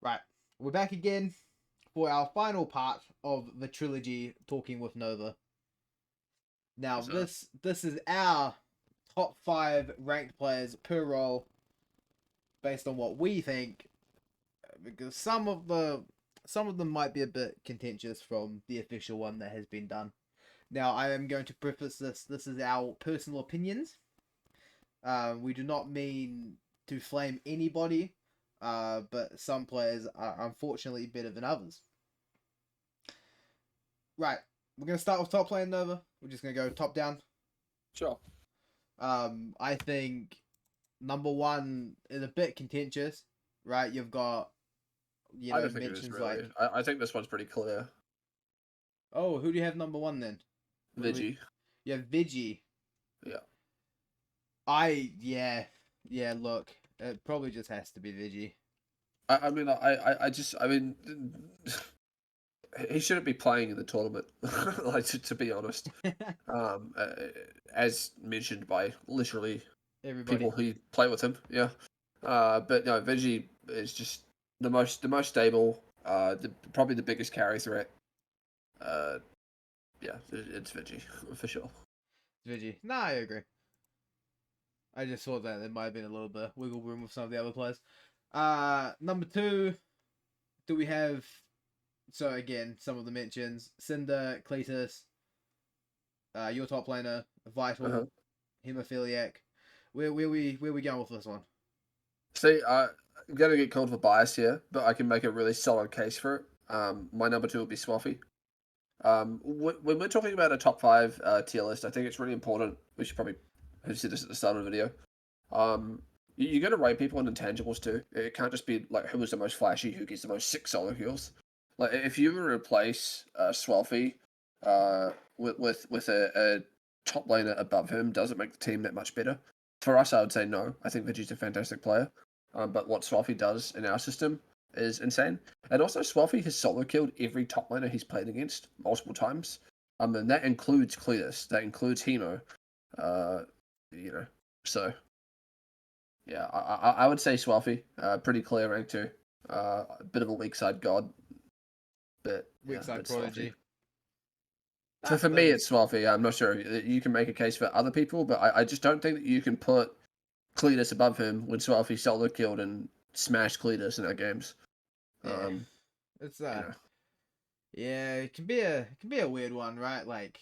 Right, we're back again for our final part of the trilogy, talking with Nova. Now, Yes, sir. this is our top 5 ranked players per role, based on what we think, because some of them might be a bit contentious from the official one that has been done. Now, I am going to preface this. This is our personal opinions. We do not mean to flame anybody, but some players are unfortunately better than others. Right, we're gonna start with top lane, Nova. We're just gonna go top down. Sure. I think number one is a bit contentious, right? You've got, I don't think it is mentions really. like, I think this one's pretty clear. oh, who do you have number one then? What do we? Vigi. You have Vigi. Yeah. Yeah. Look, it probably just has to be Vigi. I mean, he shouldn't be playing in the tournament. Like to be honest, um, uh, as mentioned by literally Everybody. people who play with him. Yeah. But no, Vigi is just the most stable. Probably the biggest carry threat. Uh, yeah, it's Vigi for sure. Vigi. Nah, I agree. I just thought that there might have been a little bit of wiggle room with some of the other players. Number two, do we have? So again, some of the mentions: Cinder, Cletus, your top laner, Uh-huh. Vital, Hemophiliac. Where we going with this one? See, I'm gonna get called for bias here, but I can make a really solid case for it. My number two will be Swaffy. When we're talking about a top five tier list, I think it's really important. We should probably have said this at the start of the video. You got to rate people on intangibles too. It can't just be like who was the most flashy, who gets the most six solo kills. Like if you were to replace Swelfie with a top laner above him, does it make the team that much better? For us, I would say no. I think Vigi's a fantastic player, but what Swelfie does in our system is insane. And also, Swelfie has solo killed every top laner he's played against multiple times. And that includes Cletus, that includes Hemo. Uh, you know, so yeah, I would say Swelfie, pretty clear rank too. A bit of a weak side god, but Weak yeah, side but Swelfie. prodigy. For That me, is it's Swelfie. I'm not sure you can make a case for other people, but I just don't think that you can put Cletus above him when Swelfie solo killed and smashed Cletus in our games. yeah. Um, It's you know, yeah. It can be a weird one, right? Like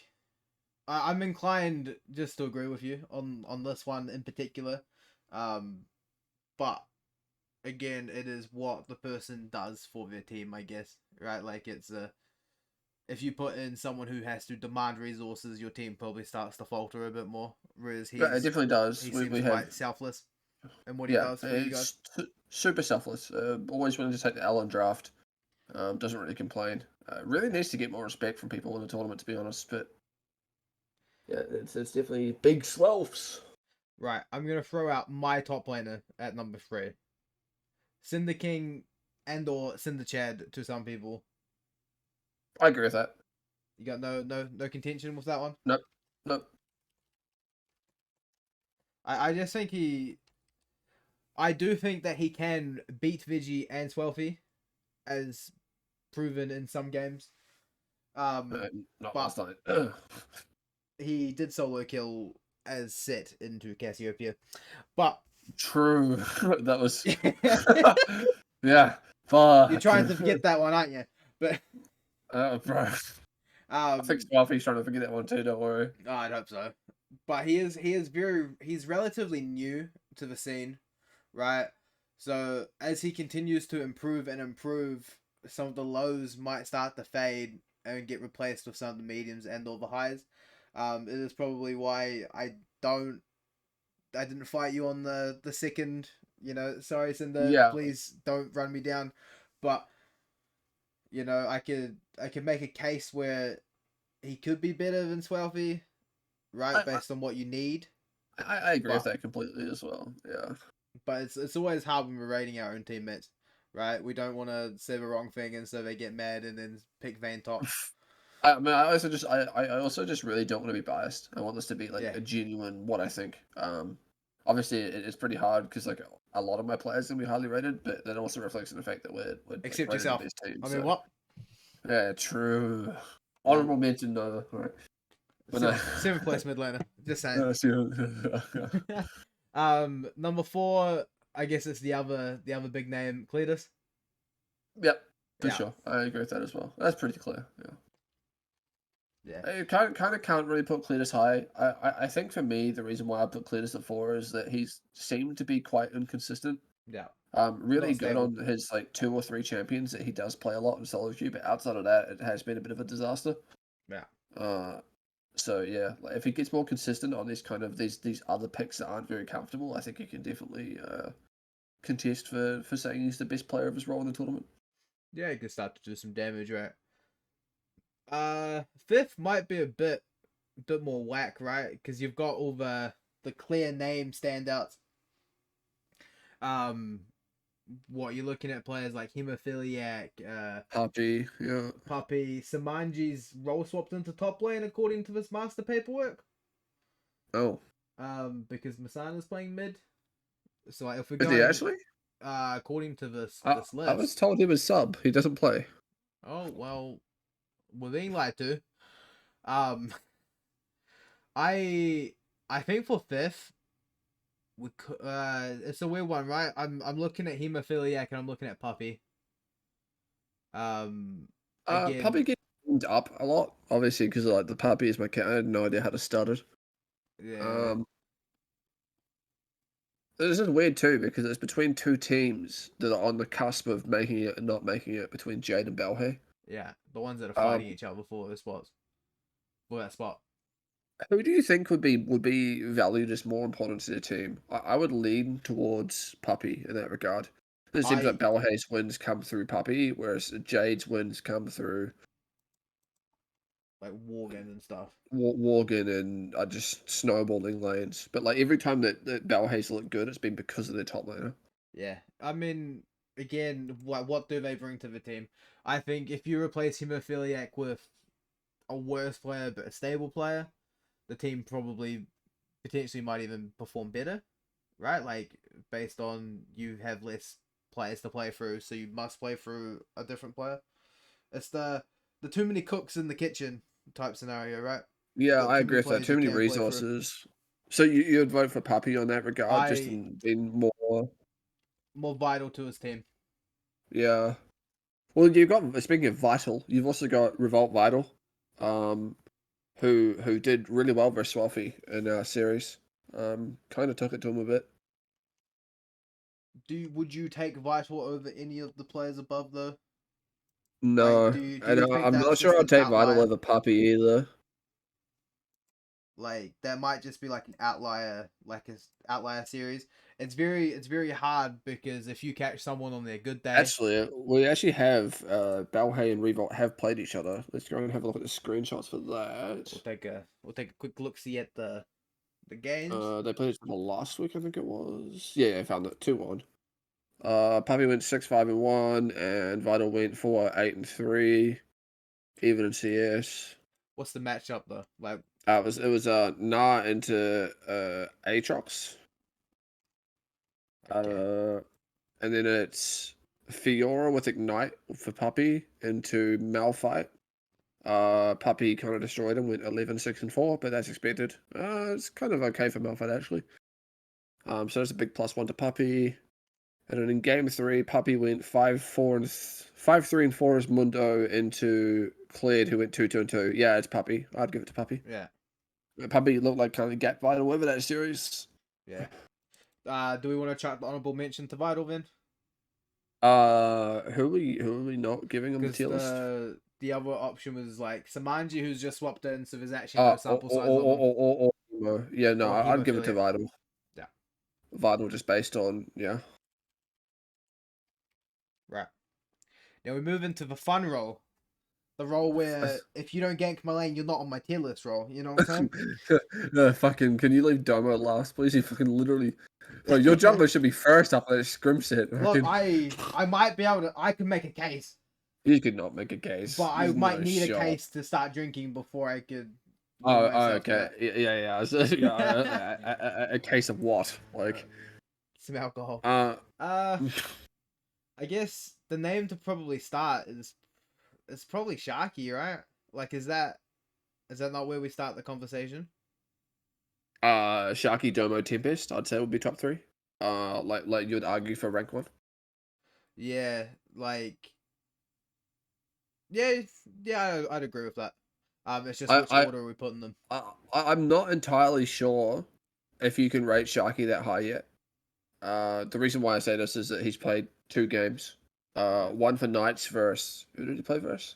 I'm inclined just to agree with you on this one in particular, um, but again, it is what the person does for their team, I guess, right? Like it's a if you put in someone who has to demand resources, your team probably starts to falter a bit more. Whereas but it definitely does. he We seems have quite selfless in what he yeah, does for you guys. it's super selfless. Always willing to take the L on draft. Doesn't really complain. Really needs to get more respect from people in the tournament, to be honest. But yeah, it's definitely big swelfs. Right, I'm gonna throw out my top laner at number three. Cinder King and or Cinder Chad to some people. I agree with that. You got no contention with that one. Nope, nope. I just think I do think that he can beat Vigi and Swelfie, as proven in some games. Uh, Not But last night. he did solo kill as set into Cassiopeia. But True. That was. you're Yeah. Fuck. trying to forget that one, aren't you? But Bro. I think um, Swaffy's trying to forget that one too. Don't worry. I'd hope so. But he's relatively new to the scene, right? So as he continues to improve and improve, some of the lows might start to fade and get replaced with some of the mediums and all the highs. It is probably why I didn't fight you on the second. Sorry, Cinder. Yeah. Please don't run me down. But I could make a case where he could be better than Swelfie, right? I, Based on what you need. I agree with But that completely as well. Yeah. it's always hard when we're rating our own teammates, right? We don't want to say the wrong thing and so they get mad and then pick Vayne top. I mean, I also just really don't want to be biased. I want this to be like Yeah, a genuine what I think. obviously it's pretty hard because like a lot of my players are gonna be highly rated, but that also reflects on the fact that we're like, Except rated the yourself. best team. I mean, So what? yeah, true. Yeah. Honorable mention, no. All right. But no. Seventh place mid laner. Just saying. Number 4, I guess it's the other big name, Cletus. Yep, for Yeah. sure. I agree with that as well. That's pretty clear. Yeah. Yeah. You can't really put Cletus high. I think for me, the reason why I put Cletus at 4 is that he's seemed to be quite inconsistent. Yeah. Really Not good stable. on his like 2 or 3 champions that he does play a lot in solo queue, but outside of that, it has been a bit of a disaster. Yeah. So yeah, like if he gets more consistent on these other picks that aren't very comfortable, I think he can definitely contest for saying he's the best player of his role in the tournament. Yeah, he can start to do some damage, right? Fifth might be a bit more whack, right? Because you've got all the clear name standouts. What you're looking at players like Hemophiliac, Puppy, yeah. Puppy, Samanji's role swapped into top lane according to this master paperwork. Oh. Because Masana's playing mid. So like, if we're Is going, he actually? according to this I list, was told he was sub. He doesn't play. oh well, we're being lied to. Um, I think for fifth, it's a weird one, right? I'm looking at Hemophiliac and I'm looking at Puppy. Again, Puppy gets up a lot, obviously, because like the puppy is my cat. I had no idea how to start it. yeah, This is weird too because it's between 2 teams that are on the cusp of making it and not making it between Jade and Balhae. yeah, the ones that are fighting each other for this spots, for that spot. Who do you think would be valued as more important to the team? I would lean towards Puppy in that regard. It seems like Balhae's wins come through Puppy, whereas Jade's wins come through like Worgen and stuff. Worgen and just snowballing lanes. But like every time that Balhae's looked good, it's been because of their top laner. Yeah, I mean, again, what do they bring to the team? I think if you replace Hemophiliac with a worse player but a stable player, the team probably potentially might even perform better, right? Like based on you have less players to play through, so you must play through a different player. It's the too many cooks in the kitchen type scenario, right? Yeah, Got I too agree many with that. players Too you many can't play through. resources. So you'd vote for Puppy on that regard, just I in being more. more vital to his team. Yeah. Well, you've got, speaking of Vital, you've also got Revolt Vital, who did really well versus Swaffy in our series. Kind of took it to him a bit. Would you take Vital over any of the players above though? No, Like, do and you think I'm that's not sure just I'll an take Vital outlier? over Puppy either. Like that might just be like an outlier, like an outlier series. It's very hard because if you catch someone on their good day, Actually, we actually have Balhae and Revolt have played each other. Let's go and have a look at the screenshots for that. we'll take a quick look see at the games. They played each other last week, I think it was. Yeah, I found it 2-1. Puppy went 6-5-1, and Vital went 4-8-3, even in CS. What's the matchup though? Like It was Nah into Aatrox. okay. And then it's Fiora with Ignite for Puppy into Malphite. Puppy kind of destroyed him, went 11-6-4, but that's expected. It's kind of okay for Malphite actually. So that's a big +1 to Puppy. And then in game 3, Puppy went 5-3-4 as Mundo into Cleared, who went 2-2-2. Yeah, it's Puppy. I'd give it to Puppy. Yeah. Puppy looked like kind of gap Vital over that series. Yeah. Do we want to chuck the honorable mention to Vital then? Who are we not giving him the Because tier list? the other option was like Samanji, who's just swapped in, so there's actually no sample size on him. Yeah, no, Or I'd give it to Hemophilia. Vital. Yeah. Vital just based on, yeah. Right. Now we move into the fun role. The role where if you don't gank my lane, you're not on my tier list role. You know what I'm saying? No, fucking, can you leave Domo last, please? You fucking literally. Well, your jungler should be first up on that scrim set. Look, I might be able to. I can make a case, You could not make a case. but I There's might no need shot. a case to start drinking before I could Oh, What makes you after okay. that? Yeah. A case of what? Like, Some alcohol. uh, Uh, I guess the name to probably start is it's probably Sharky, right? Like, is that not where we start the conversation? Sharky, Domo, Tempest, I'd say would be top three. Like you'd argue for rank one. Yeah, like yeah, yeah, I'd agree with that. It's just I, which I, order are we putting them? I'm not entirely sure if you can rate Sharky that high yet. The reason why I say this is that he's played two games. Yeah. One for Knights versus who did he play versus?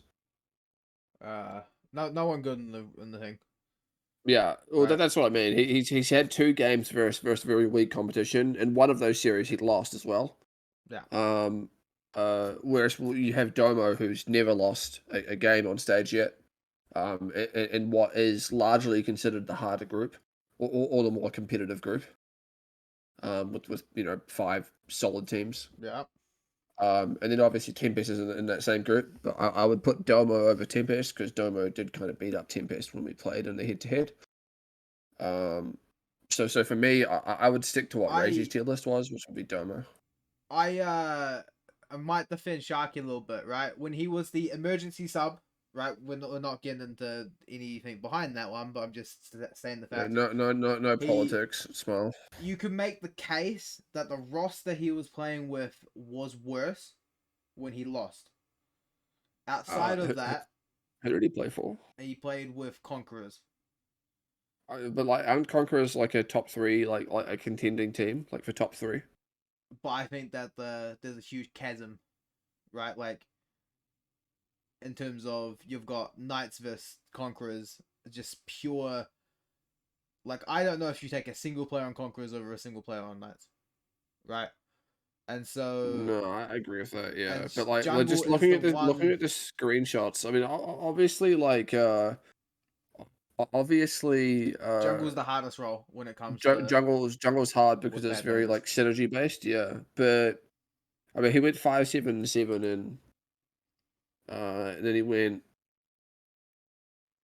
Uh, no one good in the thing, Yeah, well, right? that's what I mean. He's had two games versus very weak competition, and one of those series he lost as well. Yeah, Um, whereas you have Domo, who's never lost a game on stage yet. In what is largely considered the harder group, or the more competitive group. With five solid teams. yeah, And then obviously Tempest is in that same group, but I would put Domo over Tempest because Domo did kind of beat up Tempest when we played in the head to head. So for me, I would stick to what Raisy's I tier list was, which would be Domo. I I might defend Sharky a little bit, right? When he was the emergency sub, right? We're not getting into anything behind that one, but I'm just saying the Yeah, fact no he politics. Smile. you can make the case that the roster he was playing with was worse when he lost. Uh, Outside who, of that, who did he play for? he played with Conquerors. But like, aren't Conquerors like a top three, like a contending team, like for top three? But I think that there's a huge chasm, right? Like in terms of you've got Knights versus Conquerors, just pure. Like I don't know if you take a single player on Conquerors over a single player on Knights, right? And so No, I agree with that. and Yeah, but like Jungle just is the looking one. at the screenshots. I mean, obviously, like obviously, Jungle's the hardest role when it comes to jungle's hard because with it's bad very laners. like synergy based. Yeah, but I mean, he went 5-7-7 and then he went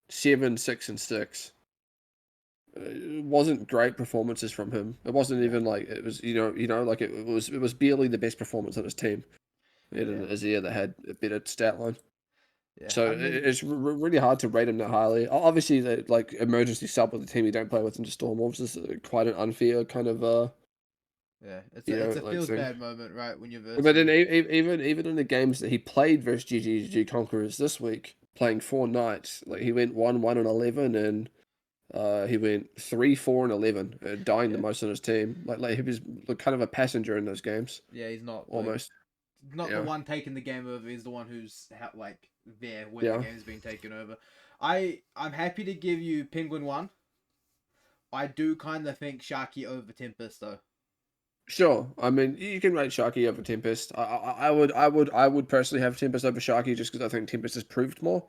7-6-6. It wasn't great performances from him. It wasn't Yeah, even like it was, like it was barely the best performance on his team. He had yeah, an Azir that had a better stat line. yeah. So I mean, it's really hard to rate him that highly. Obviously, the like emergency sub with the team you don't play with into Stormwolves is quite an unfair kind of yeah. It's a like feels thing. bad moment, right? When you're But then versing. even in the games that he played versus GGG Conquerors this week, playing 4 nights, like he went 1-1-11 and he went 3-4-11, dying the Yeah, most on his team. Like he was like, kind of a passenger in those games, yeah. He's not like almost. not the Yeah, one taking the game over. He's the one who's like there when the yeah. game's being taken over. I'm happy to give you Penguin one. I do kind of think Sharky over Tempest though. Sure. I mean, you can rate Sharky over Tempest. I would personally have Tempest over Sharky just because I think Tempest has proved more.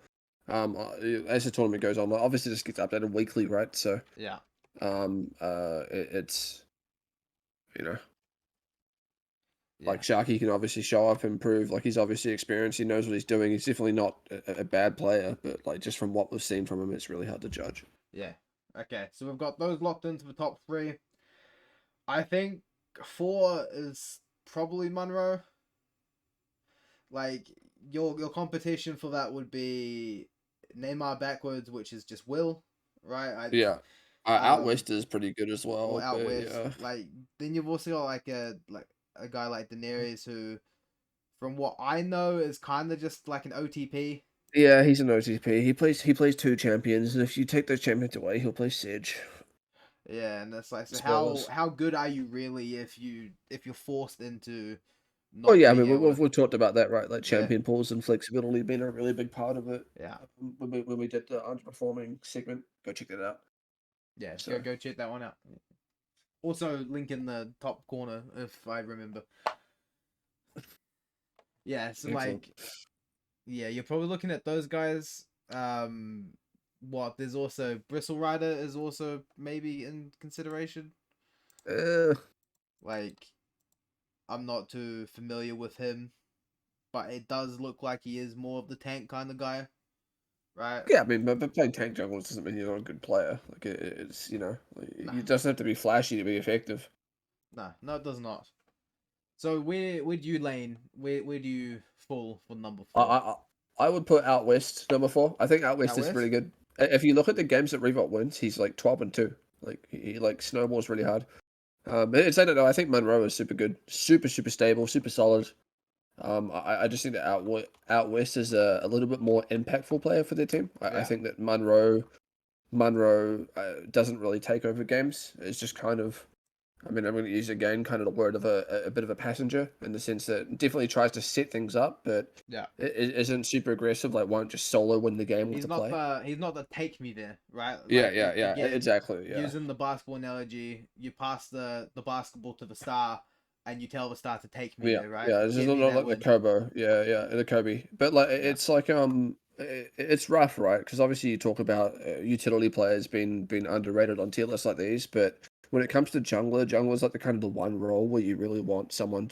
As the tournament goes on, like, obviously this gets updated weekly, right? So, Yeah, it's you know, like yeah, Sharky can obviously show up and prove like he's obviously experienced. He knows what he's doing. He's definitely not a bad player, but like just from what we've seen from him, it's really hard to judge. yeah. Okay, so we've got those locked into the top three. I think four is probably Monroe. Like your competition for that would be Neymar backwards, which is just Will, right? Yeah. Out Um west is pretty good as or well, out but west. yeah. Like then you've also got like a guy like Daenerys who, from what I know, is kind of just like an OTP. Yeah, he's an OTP. He plays two champions, and if you take those champions away, he'll play Sedge. Yeah, and it's like so Spoilers. how good are you really if you're forced into Well, not yeah, I being mean, able to. we've talked about that, right? Like Yeah, champion pools and flexibility being a really big part of it. yeah, When we did the underperforming segment, go check that out. yeah. So Go check that one out. Also, link in the top corner if I remember. Yeah, so excellent. like, yeah, you're probably looking at those guys. What there's also Bristle Rider is also maybe in consideration. Uh, Like, I'm not too familiar with him, but it does look like he is more of the tank kind of guy, right? Yeah, I mean, but playing tank jungles doesn't mean you're not a good player. Like it's like, Nah, it doesn't have to be flashy to be effective. nah, no, it does not. So where do you lane? Where do you fall for number I 4? I I would put Out West number 4. I think Out West Out is really west? good. If you look at the games that Revolt wins, he's like 12-2. Like he like snowballs really hard. It's I don't know. I think Monroe is super good, super stable, super solid. I just think that Out West is a little bit more impactful player for their team. I Yeah, think that Monroe doesn't really take over games. It's just kind of, I mean, I'm going to use again kind of the word of a bit of a passenger in the sense that definitely tries to set things up, but yeah. it isn't super aggressive. Like won't just solo win the game with the play. He's not the take me there, right? Yeah, Like yeah, yeah, again, exactly. Yeah. using the basketball analogy, you pass the basketball to the star, and you tell the star to take me Yeah, there, right? yeah, this is Get me not that like the win. Kobo. Yeah, yeah, the Kobe. But like, Yeah, it's like it's rough, right? Because obviously you talk about utility players being underrated on tier lists like these, but when it comes to jungler's like the kind of the one role where you really want someone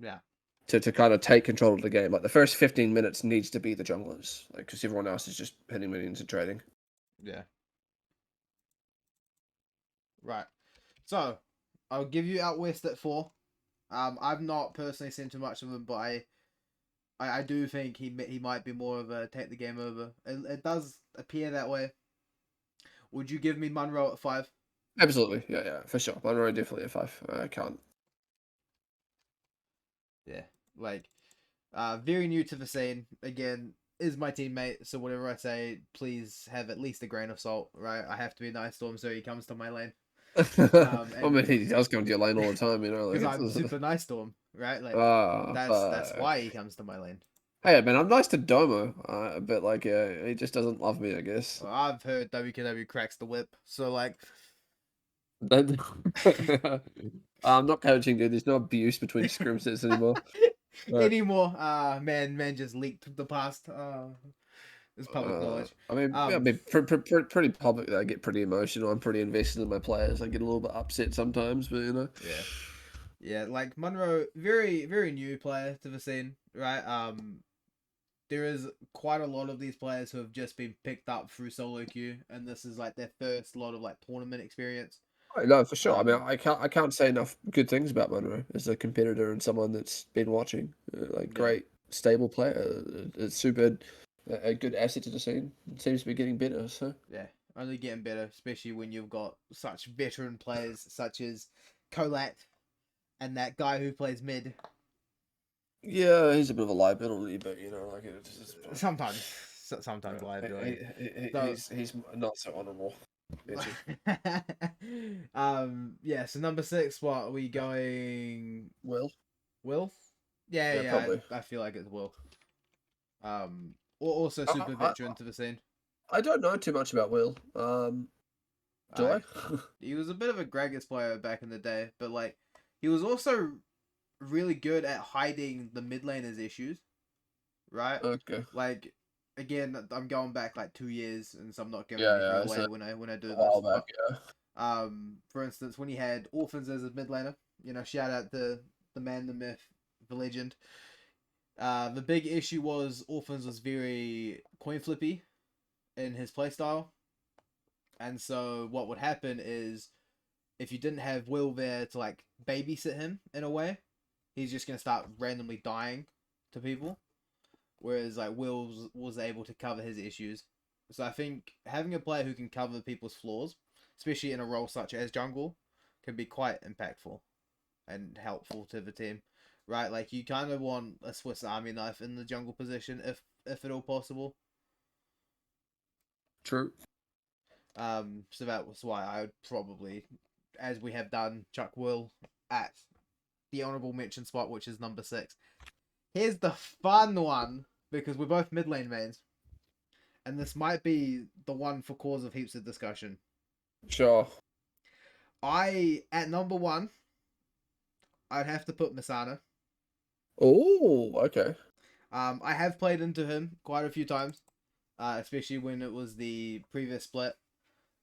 yeah, to kind of take control of the game. Like the first 15 minutes needs to be the junglers, like because everyone else is just hitting minions and trading. yeah. Right. So I'll give you out west at 4. I've not personally seen too much of him, but I do think he might be more of a take the game over. It does appear that way. Would you give me Munro at 5? Absolutely, yeah, yeah, for sure. Monroe definitely a 5. I can't. Yeah, like very new to the scene. Again, is my teammate, so whatever I say, please have at least a grain of salt, right? I have to be nice to him so he comes to my lane. I mean, And he does come to your lane all the time, you know. Like because I'm it's super nice to him, right? Like that's fuck. why he comes to my lane. Hey, man, I'm nice to Domo, but like, he just doesn't love me, I guess. Well, I've heard WKW cracks the whip, so like I'm not coaching, dude. There's no abuse between scrim sets anymore. But anymore. Man just leaked the past. It's public knowledge. I Um, mean, pretty public. That I get pretty emotional. I'm pretty invested in my players. I get a little bit upset sometimes, but you know. yeah, yeah. Like Munro, very new player to the scene, right? There is quite a lot of these players who have just been picked up through solo queue, and this is like their first lot of like tournament experience. Oh, no, for sure. I mean, Um, I can't say enough good things about Monroe as a competitor and someone that's been watching. Like, yeah, great, stable player. It's super, a good asset to the scene. It seems to be getting better. So yeah, only getting better, especially when you've got such veteran players such as Colat and that guy who plays mid. yeah, he's a bit of a liability, but you know, like Sometimes, sometimes liability. So, he's not so honourable. Is he? yeah. So number 6, what are we going? Will? Will? Yeah, Yeah, yeah. probably. I feel like it's Will. Also super I, veteran to the scene. I don't know too much about Will. Do I? I He was a bit of a Gragas player back in the day, but like he was also really good at hiding the mid laners' issues, right? Okay. Like again, I'm going back like 2 years, and so I'm not giving Yeah, anything yeah, it's away a when I do this. while back. But Yeah. for instance, when he had Orphans as a mid laner, shout out to the man, the myth, the legend. The big issue was Orphans was very coin flippy in his playstyle, and so what would happen is if you didn't have Will there to like babysit him in a way, he's just gonna start randomly dying to people. Whereas like Will was able to cover his issues. So I think having a player who can cover people's flaws, especially in a role such as jungle, can be quite impactful and helpful to the team. Right? Like you kind of want a Swiss Army knife in the jungle position if at all possible. True. So that was why I would probably, as we have done, chuck Will at the honorable mention spot, which is number 6. Here's the fun one because we're both mid lane mains, and this might be the one for cause of heaps of discussion. Sure. I at number 1, I'd have to put Misana. Oh, okay. I have played into him quite a few times, especially when it was the previous split.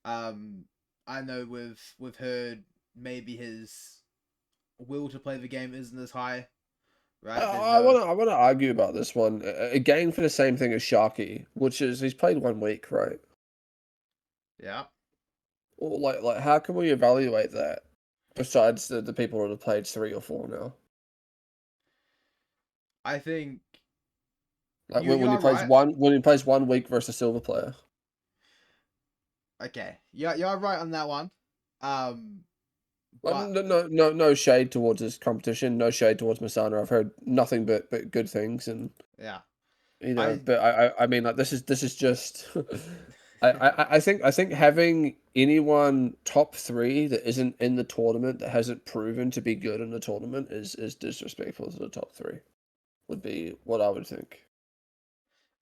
Um, I know we've heard maybe his will to play the game isn't as high, right? There's I no, wanna argue about this one again for the same thing as Sharky, which is he's played 1 week, right? yeah. Or like how can we evaluate that besides the people that have played 3 or 4 now? I think Like you when he are plays right. 1 week versus a silver player. Okay, you're right on that one. Um, Like, but no shade towards this competition, no shade towards Masana. I've heard nothing but good things, and yeah, I but I mean, like this is just. I think having anyone top 3 that isn't in the tournament that hasn't proven to be good in the tournament is disrespectful to the top 3. Would be what I would think.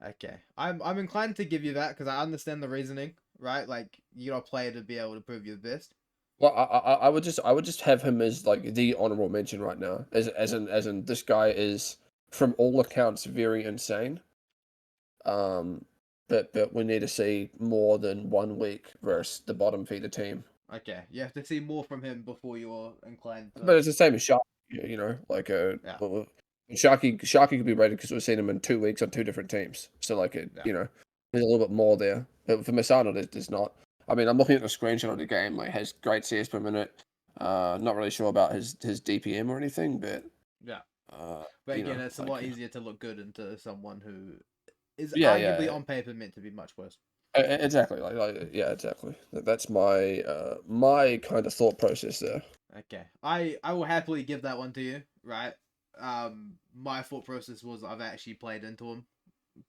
okay. I'm inclined to give you that because I understand the reasoning, right? Like you got to play to be able to prove your best. Well, I would just have him as like the honorable mention right now, as in this guy is from all accounts very insane. Um, but we need to see more than 1 week versus the bottom feeder team. Okay, you have to see more from him before you're inclined But to. it's the same as Sharky, like Yeah, Sharky could be rated because we've seen him in 2 weeks on 2 different teams. So like yeah. there's a little bit more there. But for Masano, there's not. I mean, I'm looking at the screenshot of the game. Like, has great CS per minute. Not really sure about his DPM or anything, but Yeah. uh, But again, it's a like lot easier to look good into someone who is yeah, arguably yeah, on paper meant to be much worse. exactly. Like yeah, exactly. That's my kind of thought process there. Okay. I will happily give that one to you, right? My thought process was I've actually played into him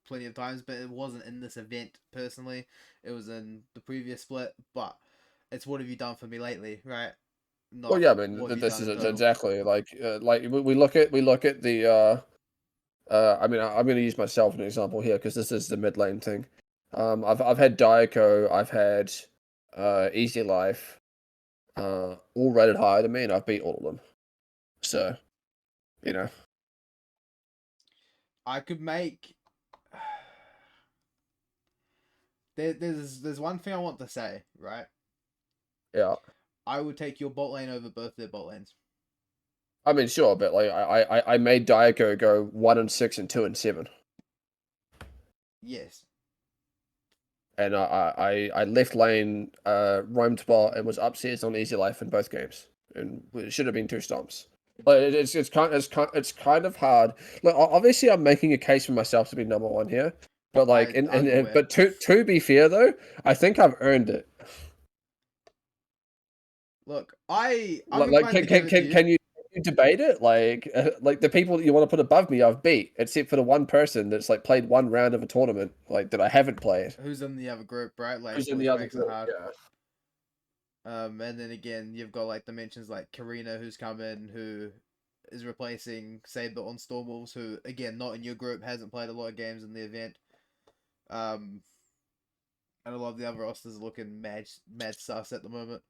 plenty of times, but it wasn't in this event personally. It was in the previous split, but it's what have you done for me lately, right? Well, Not yeah, I mean, what have you this done is in total. exactly like we look at the I mean, I'm going to use myself as an example here because this is the mid lane thing. I've had Diaco, I've had Easy Life, all rated higher than me, and I've beat all of them. So, you know, I could make there's one thing I want to say, right? yeah. I would take your bot lane over both their bot lanes. I mean, sure, but like I made Diaco go 1-6 and 2-7, Yes. and I left lane, roamed bot, and was upstairs on Easy Life in both games, and it should have been 2 stomps. Like it's kind of hard. Like obviously, I'm making a case for myself to be number 1 here, but like I'm aware. but to be fair though, I think I've earned it. Look, I'm Like inclined can to give can it to can, you. can you debate it? Like the people that you want to put above me, I've beat, except for the one person that's like played 1 round of a tournament like that I haven't played. Who's in the other group, right? Like, Who's in the which other makes it group? hard. Yeah. And then again, you've got like dimensions like Karina, who's come in, who is replacing Saber on Stormwolves, who again not in your group, hasn't played a lot of games in the event. Um, and a lot of the other rosters are looking mad sus at the moment.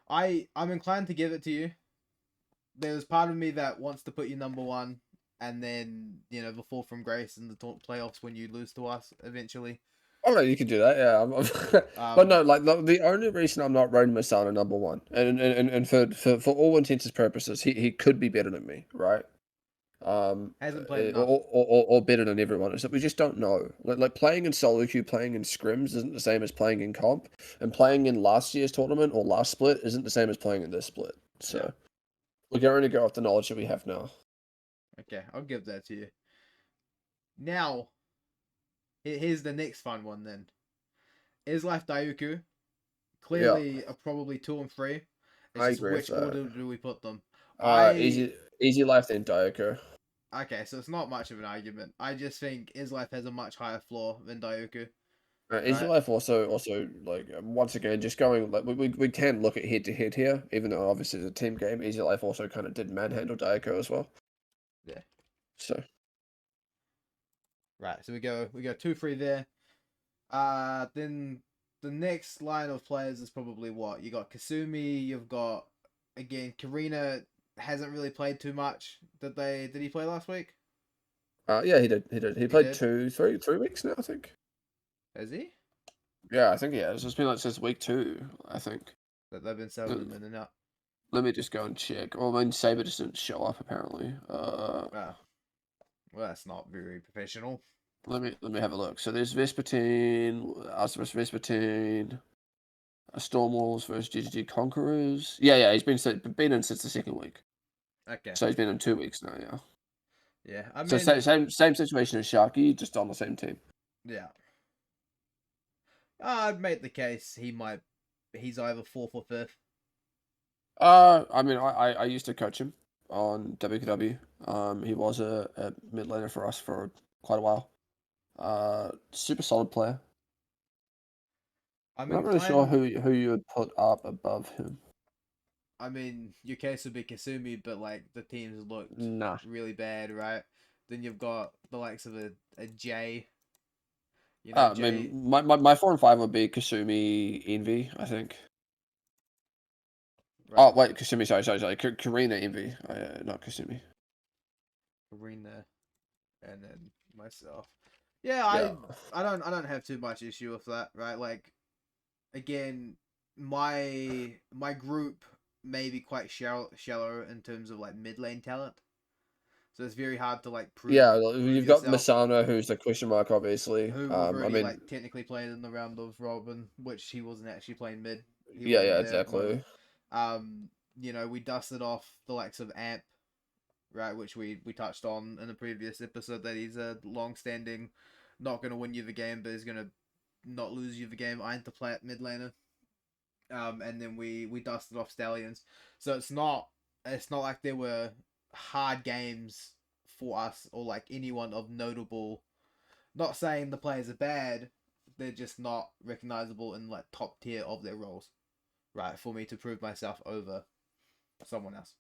I'm inclined to give it to you. There's part of me that wants to put you number one, and then the fall from grace in the playoffs when you lose to us eventually. Oh no, you can do that. Yeah, but Um, no, like the only reason I'm not rating Masana number 1, and for all intents and purposes, he could be better than me, right? hasn't played Or, enough. or better than everyone. Is that we just don't know. Like playing in solo queue, playing in scrims isn't the same as playing in comp, and playing in last year's tournament or last split isn't the same as playing in this split. Yeah. So we can only go off the knowledge that we have now. Okay, I'll give that to you. Now, here's the next fun one then. Is Life Dayuku Yeah, clearly are probably 2 and 3. It's I just agree with which that. order do we put them? I Easy life then Dioko. Okay, so it's not much of an argument. I just think Islife has a much higher floor than Dayuku, Easy right? life also like once again just going like we can look at head to head here, even though obviously it's a team game. Easy life also kind of did manhandle Dioko as well. Yeah. So Right. So we go 2-3 there. Then the next line of players is probably what you got. Kasumi. You've got again Karina hasn't really played too much. Did he play last week? yeah, he did. He He played did. 3 weeks now, I think. Has he? Yeah, I think he has. It's been like since week 2, I think. That they've been selling Let, him in and out. let me just go and check. Well, I mean, Saber just didn't show up apparently. Wow. Well, that's not very professional. Let me have a look. So there's Vespertine, us versus Vespertine, Stormwolves versus GGG Conquerors. Yeah, he's been in since the second week. Okay. So he's been in 2 weeks now. Yeah. Yeah. I So mean, same situation as Sharky, just on the same team. yeah. I'd make the case he's either fourth or fifth. I mean, I used to coach him on WKW. He was a mid laner for us for quite a while. Super solid player. I'm I'm not really sure inclined. who you would put up above him. I mean, your case would be Kasumi, but like the teams looked Nah. really bad, right? Then you've got the likes of a Jay. You know, I Jay. mean, my 4 and 5 would be Kasumi, Envy, I think. Oh Right. wait, So Kasumi, sorry, Karina, Envy, not Kasumi. Arena, and then myself. Yeah, Yeah, I don't have too much issue with that, right? Like again, my group may be quite shallow in terms of like mid lane talent, so it's very hard to like yeah. prove You've got yourself. Masana, who's the question mark, obviously. Who we've I already mean, like technically played in the round of Robin, which he wasn't actually playing mid. He yeah, wasn't there at the moment. exactly. We dusted off the likes of Amp, right, which we touched on in the previous episode that he's a long standing, not gonna win you the game, but is gonna not lose you the game. I to play at mid laner. And then we dusted off Stallions. So it's not like there were hard games for us or like anyone of notable. Not saying the players are bad, they're just not recognizable in like top tier of their roles, right? For me to prove myself over someone else.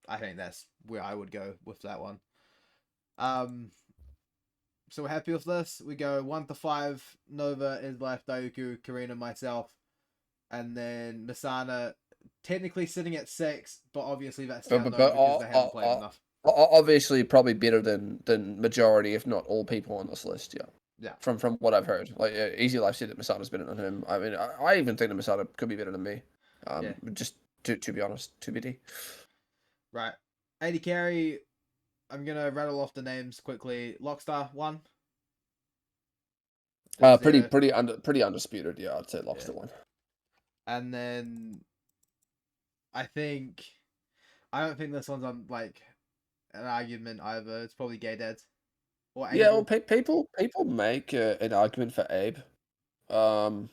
I think that's where I would go with that one. Um, so we're happy with this. We go 1 to 5. Nova is left, Daiuku, Karina, myself, and then Misana technically sitting at 6, but obviously that's down low But because they haven't played enough. obviously, probably better than majority, if not all people on this list. Yeah. Yeah. From what I've heard, like Easy Life said that Masada's better than him. I mean, I even think that Masada could be better than me. Yeah. Just to be honest, to be Right. 80 carry. I'm gonna rattle off the names quickly. Lockstar 1. Is there? pretty undisputed. Yeah, I'd say Yeah. Lobster one. And then I think I don't think this one's on like an argument either. It's probably Gay Dads or Yeah, well, Abel. people make an argument for Abe. Um,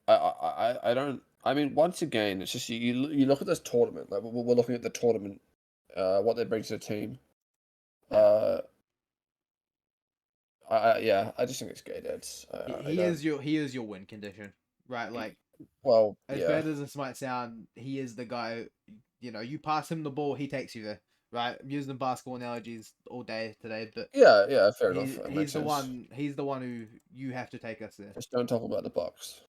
I don't. I mean, once again, it's just you look at this tournament. Like we're looking at the tournament, what they bring to the team. Yeah. Uh, yeah, I just think it's gay dads. I don't. He is your win condition, right? Like Well, as yeah, bad as this might sound, he is the guy. You pass him the ball, he takes you there, right? I'm using basketball analogies all day today, but yeah. Fair enough. It he's makes the sense. one. He's the one who you have to take us there. Just don't talk about the box.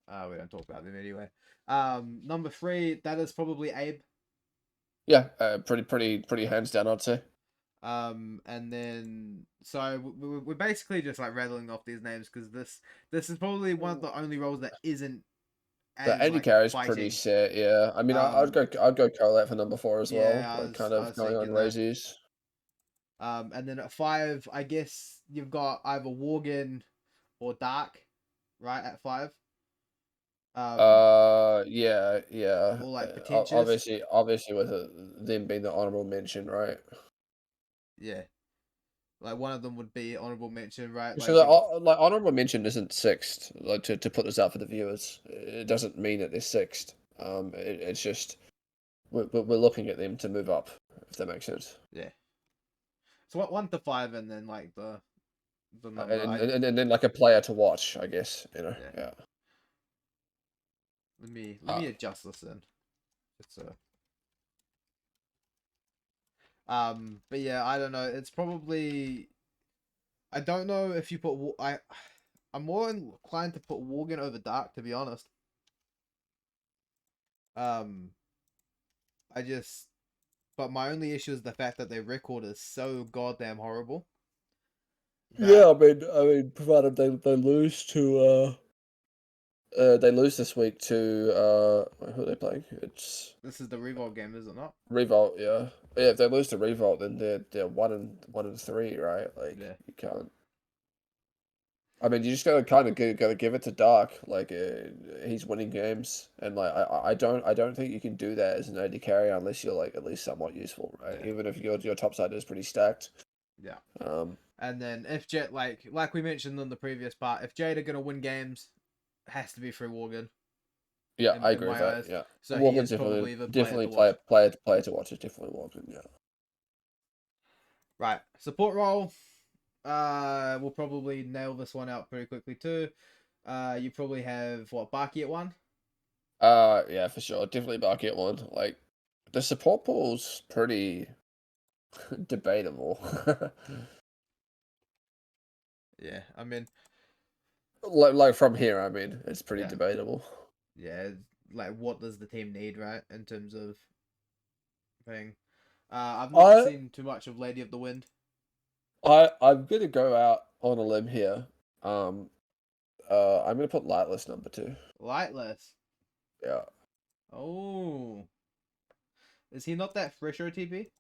We don't talk about them anyway. Number 3, that is probably Abe. Yeah, pretty hands down, I'd say. And then so we're basically just like rattling off these names because this is probably one of the only roles that isn't The as Andy like Carey's pretty fighting. set. Yeah, I mean, Um, I'd go Colette for number 4 as well. yeah, Like kind I of was going on thinking that. Rosies. And then at 5, I guess you've got either Worgen or Dark, right? At 5. Yeah. Or like pretentious. Obviously, with them being the honorable mention, right? Yeah, like one of them would be honorable mention, right? So, Like you. like honorable mention isn't sixth. Like to put this out for the viewers, it doesn't mean that they're sixth. It's just we're looking at them to move up, if that makes sense. Yeah. So what 1 to 5, and then like the number And, I and then like a player to watch, I guess. yeah. Yeah. Let me adjust this in. It's a but yeah, I don't know. It's probably I don't know if you put I'm more inclined to put Worgen over Dark, to be honest. Um, I just but my only issue is the fact that their record is so goddamn horrible Yeah, that I mean, provided they lose to They lose this week to who are they playing? It's This is the revolt game, is it not? Revolt. Yeah, yeah. If they lose to Revolt, then they're 1-3, right? Like Yeah. you can't. I mean, you just gotta give it to Dark. Like he's winning games, and like I don't think you can do that as an AD carry unless you're like at least somewhat useful, right? Yeah. Even if your top side is pretty stacked. Yeah. Um, And then if Jet like we mentioned in the previous part, if Jade are gonna win games, it has to be through Morgan yeah, I in agree with my that. eyes. Yeah, So he Walken's is probably the player definitely to watch. player to watch is definitely Walken. Yeah. Right. Support role. We'll probably nail this one out pretty quickly too. You probably have what, Baki at one? Yeah, for sure. Definitely Barky at one. Like the support pool's pretty debatable. Yeah, I mean, Like from here, I mean, it's pretty yeah, debatable. yeah. Like, what does the team need, right? In terms of thing. I've not I seen too much of Lady of the Wind. I'm gonna go out on a limb here. Um, I'm gonna put Lightless number two. Lightless. Yeah. Oh, is he not that fresh OTP?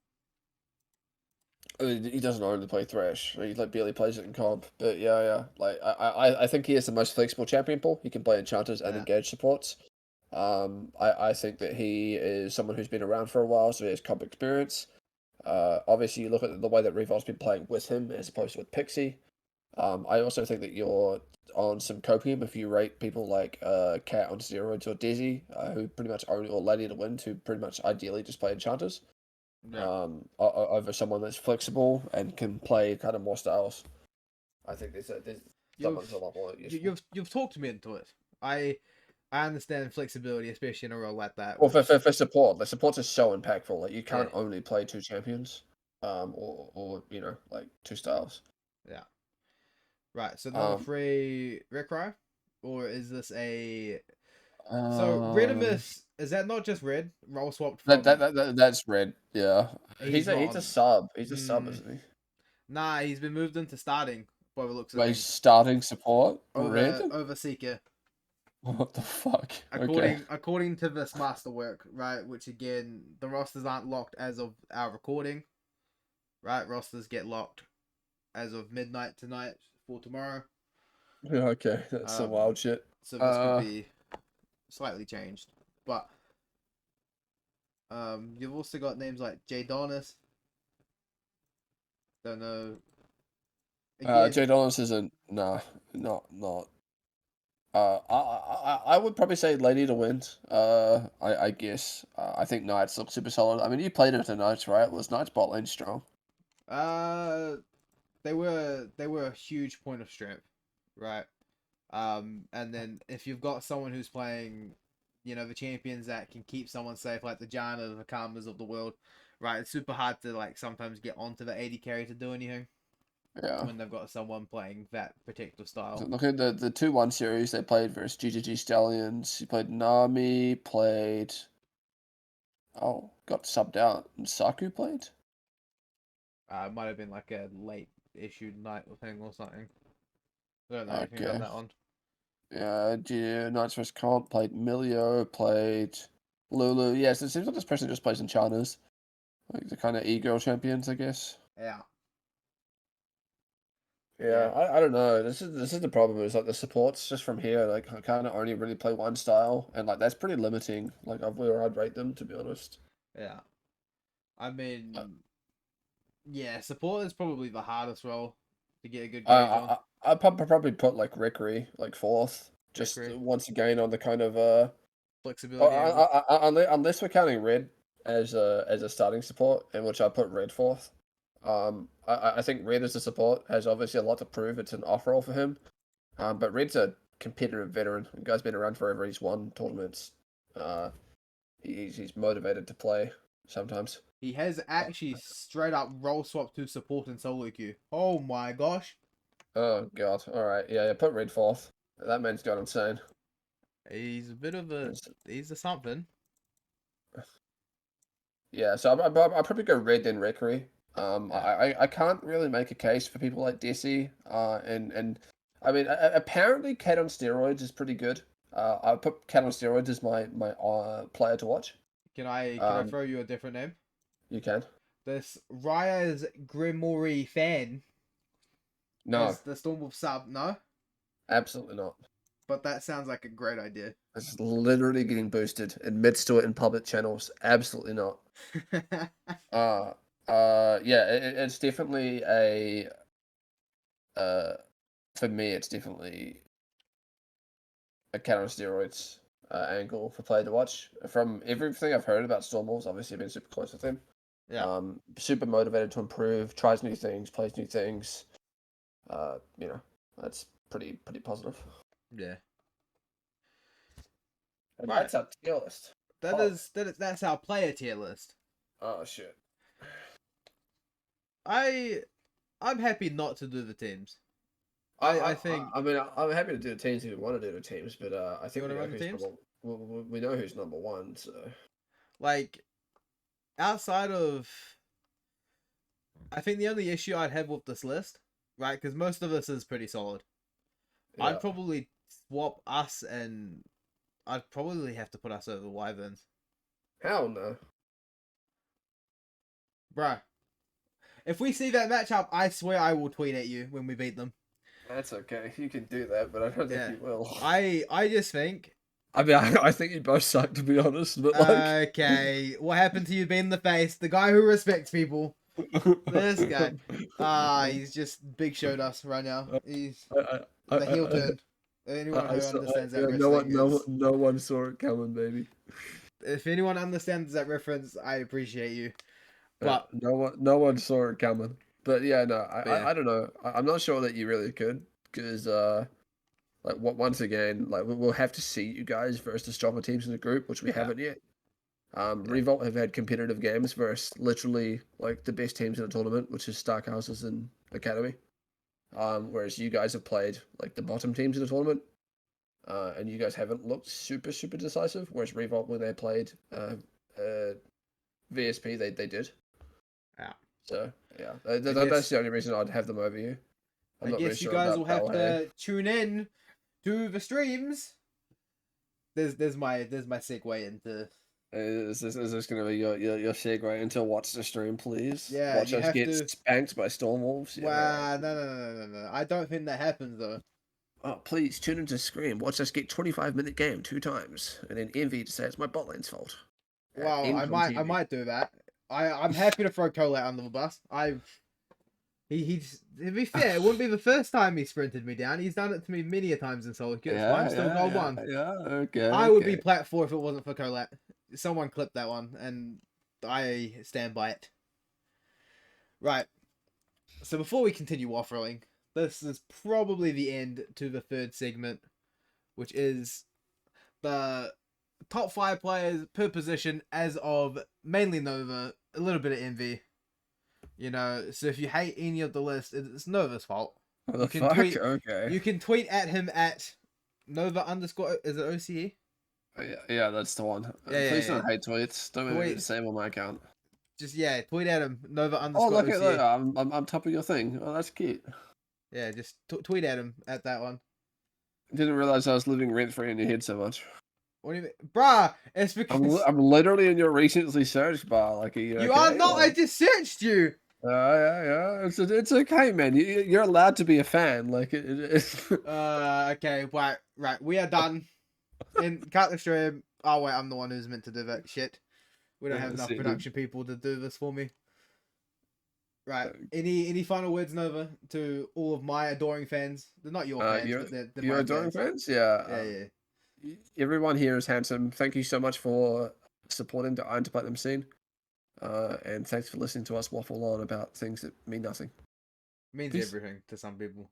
I mean, he doesn't only play Thresh. He like barely plays it in comp. But yeah, yeah. Like I think he is the most flexible champion pool. He can play enchanters and Yeah, engage supports. I think that he is someone who's been around for a while, so he has comp experience. Obviously, you look at the way that Revol's been playing with him as opposed to with Pixie. I also think that you're on some copium if you rate people like Cat on steroids or Desi, who pretty much only, or Lady to Win, who pretty much ideally just play enchanters. yeah. Over someone that's flexible and can play kind of more styles. I think there's someone's a You've lot more useful. you've talked me into it. I understand flexibility, especially in a role like that, Well, which for support, the support is so impactful. Like you yeah, can't only play two champions, or like two styles. yeah. Right. So number Um, three, Recry, or is this a so uh, Redimus? Is that not just red? Role swapped that, from that's red. Yeah, he's not he's a on. sub. He's a sub, Hmm. isn't he? Nah, he's been moved into starting by the looks of But he's things. starting support. Red. Over Seeker. What the fuck? Okay. According to this masterwork, right, which again the rosters aren't locked as of our recording, right? Rosters get locked as of midnight tonight for tomorrow. Yeah, okay, that's some Um, wild shit. so this could Uh, be slightly changed, but you've also got names like Jay Donis. Don't know. Again, Jay Donis isn't. Nah, not. I would probably say Lady to Win. I guess. I think Knights look super solid. I mean, you played it to Knights, right? Was Knights bot lane strong? uh, they were a huge point of strength, right? And then if you've got someone who's playing, the champions that can keep someone safe, like the Janna, the Karmas of the world, right? It's super hard to like sometimes get onto the AD carry to do anything Yeah. when they've got someone playing that protective So style. look at the 2-1 series they played versus GGG Stallions. He played Nami, played. Oh, got subbed out. And Saku played? It might have been like a late issued night thing or something. I don't know anything about Okay. that one. Yeah, Knights vs. Comp played Milio, played Lulu. Yes, it seems like this person just plays enchanters. Like the kind of e-girl champions, I guess. Yeah, Yeah, yeah, I don't know. This is the problem. Is like the supports just from here. Like I kind of only really play one style, and like that's pretty limiting. Like of where I'd rate them, to be honest. yeah. I Uh, mean, yeah, support is probably the hardest role to get a good I gauge on. I'd probably put like Rickery like fourth. Just Rickery, once again on the kind of flexibility angle. unless we're counting Red as a starting support, in which I put Red fourth. I think Red as a support has obviously a lot to prove. It's an off role for him. But Red's a competitive veteran. The guy's been around forever. He's won tournaments. Uh, he's motivated to play sometimes. He has actually straight up role swapped to support in solo queue. Oh my gosh. Oh god. All right. Yeah. Put Red fourth. That man's gone insane. He's a bit of a he's a something. Yeah. So I'll probably go Red then Reverie. Yeah. I can't really make a case for people like Desi. And I mean apparently Cat on steroids is pretty good. I put Cat on Steroids as my player to watch. Can I Um, throw you a different name? you can. This Raya's Grimory fan No, as the Stormwolf sub. No, absolutely not. but that sounds like a great idea. It's literally getting boosted. Admits to it in public channels. Absolutely not. Uh, yeah, it's definitely a. Uh, for me, it's definitely a Cat on Steroids angle for player to watch. From everything I've heard about Stormwolves, obviously I've been super close with him. Yeah. Super motivated to improve, tries new things, plays new things. You know, that's pretty positive. Yeah. And Right. that's our tier list. That's our player tier list. Oh shit. I I'm happy not to do the teams. I think I mean, I'm happy to do the teams if you want to do the teams, but I you think want we to know run the who's teams. we know who's number one. So Like outside of, I think the only issue I'd have with this list, right? Because most of this is pretty solid. yeah, I'd probably swap us, and I'd probably have to put us over the Wyverns, hell no. bruh. If we see that matchup, I swear I will tweet at you when we beat them. That's okay. You can do that, but I don't think Yeah. you will. I just think, I mean, I think you both suck to be honest, but like, okay, what happened to you being the face? The guy who respects people. This guy. He's just big showed us right now. He's I, I, the heel I, turn. Anyone who understands that yeah, no wrestling one, is. no one saw it coming, baby. If anyone understands that reference, I appreciate you. But No one saw it coming. But yeah, no, yeah, I don't know. I'm not sure that you really could, because like once again, like we'll have to see you guys versus the stronger teams in the group, which we yeah, haven't yet. yeah, Revolt have had competitive games versus literally like the best teams in the tournament, which is Stark Houses and Academy. Whereas you guys have played like the bottom teams in the tournament, and you guys haven't looked super decisive. Whereas Revolt, when they played VSP, they did. yeah. So yeah, I that's guess the only reason I'd have them over you. I'm I not really guess you sure guys will about have Balhay. to tune in to the streams. There's my segue into. Is this going to be your segue into watch the stream, please? Yeah, Watch you us have get to. spanked by Stormwolves? Yeah. Wow, no. I don't think that happens though. Oh, please tune into Scream. Watch us get 25-minute game 2 times. And then Envy to say it's my bot lane's fault. At Well, Encom I TV. might do that. I'm happy to throw Colette under the bus. He's to be fair, it wouldn't be the first time he sprinted me down. He's done it to me many a times in solo queues, but I'm still gold one. yeah. Okay, I would be plat 4 if it wasn't for Colette. Someone clipped that one, and I stand by it. Right. So before we continue waffling, this is probably the end to the third segment, which is the top 5 players per position as of mainly Nova, a little bit of Envy. You know, so if you hate any of the list, it's Nova's fault. What You the can fuck? tweet. Okay. You can tweet at him at Nova underscore. Is it OCE? Yeah, that's the one. Please Yeah. don't hate tweets. Don't make me do the Tweet. same on my account. Just tweet at him Nova Oh, underscore look at that. OCE. I'm top of your thing. Oh, that's cute. Yeah, just tweet at him at that one. Didn't realize I was living rent free in your head so much. What do you mean, bruh? It's because I'm literally in your recently searched bar. Like, are you you okay? are not. I Like, just searched you. yeah. It's okay, man. You're allowed to be a fan. Like, it's Okay. Right. We are done. And cut the stream. Oh wait, I'm the one who's meant to do that shit. We don't have enough see, production people to do this for me. Right. uh, Any final words, Nova, to all of my adoring fans? They're not your fans, you're but they're you're my adoring fans. fans. Yeah. Yeah. Everyone here is handsome. Thank you so much for supporting the I2P scene. And thanks for listening to us waffle on about things that mean nothing. Means Peace. everything to some people.